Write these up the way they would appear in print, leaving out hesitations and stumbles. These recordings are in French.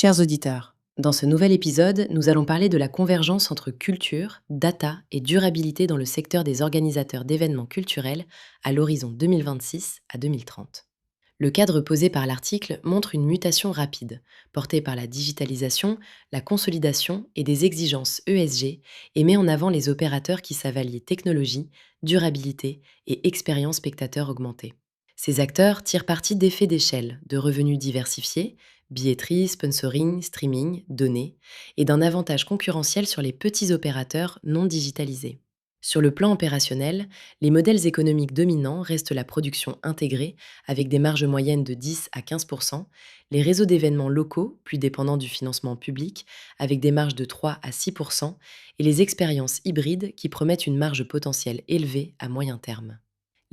Chers auditeurs, dans ce nouvel épisode, nous allons parler de la convergence entre culture, data et durabilité dans le secteur des organisateurs d'événements culturels à l'horizon 2026 à 2030. Le cadre posé par l'article montre une mutation rapide, portée par la digitalisation, la consolidation et des exigences ESG, et met en avant les opérateurs qui savent allier technologie, durabilité et expérience spectateur augmentée. Ces acteurs tirent parti d'effets d'échelle, de revenus diversifiés, billetterie, sponsoring, streaming, données, et d'un avantage concurrentiel sur les petits opérateurs non digitalisés. Sur le plan opérationnel, les modèles économiques dominants restent la production intégrée, avec des marges moyennes de 10 à 15 les réseaux d'événements locaux, plus dépendants du financement public, avec des marges de 3 à 6 et les expériences hybrides qui promettent une marge potentielle élevée à moyen terme.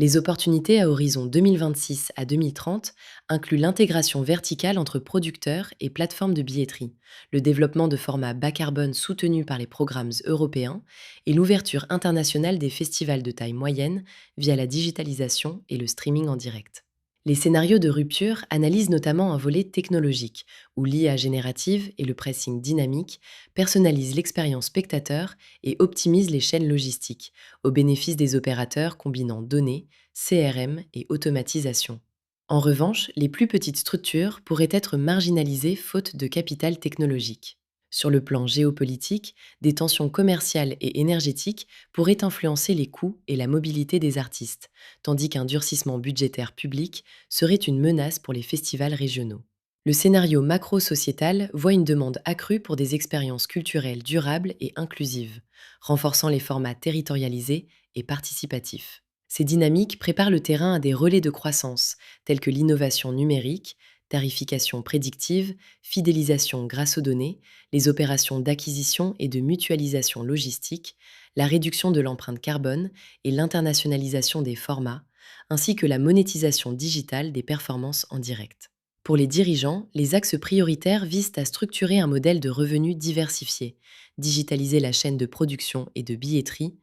Les opportunités à horizon 2026 à 2030 incluent l'intégration verticale entre producteurs et plateformes de billetterie, le développement de formats bas carbone soutenus par les programmes européens et l'ouverture internationale des festivals de taille moyenne via la digitalisation et le streaming en direct. Les scénarios de rupture analysent notamment un volet technologique, où l'IA générative et le pricing dynamique personnalisent l'expérience spectateur et optimisent les chaînes logistiques, au bénéfice des opérateurs combinant données, CRM et automatisation. En revanche, les plus petites structures pourraient être marginalisées faute de capital technologique. Sur le plan géopolitique, des tensions commerciales et énergétiques pourraient influencer les coûts et la mobilité des artistes, tandis qu'un durcissement budgétaire public serait une menace pour les festivals régionaux. Le scénario macro-sociétal voit une demande accrue pour des expériences culturelles durables et inclusives, renforçant les formats territorialisés et participatifs. Ces dynamiques préparent le terrain à des relais de croissance, tels que l'innovation numérique, tarification prédictive, fidélisation grâce aux données, les opérations d'acquisition et de mutualisation logistique, la réduction de l'empreinte carbone et l'internationalisation des formats, ainsi que la monétisation digitale des performances en direct. Pour les dirigeants, les axes prioritaires visent à structurer un modèle de revenus diversifié, digitaliser la chaîne de production et de billetterie,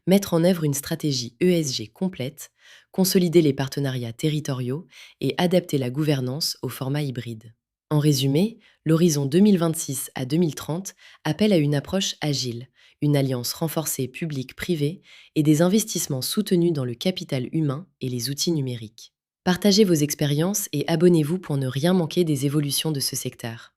mettre en œuvre une stratégie ESG complète, consolider les partenariats territoriaux et adapter la gouvernance au format hybride. En résumé, l'horizon 2026 à 2030 appelle à une approche agile, une alliance renforcée public-privé et des investissements soutenus dans le capital humain et les outils numériques. Partagez vos expériences et abonnez-vous pour ne rien manquer des évolutions de ce secteur.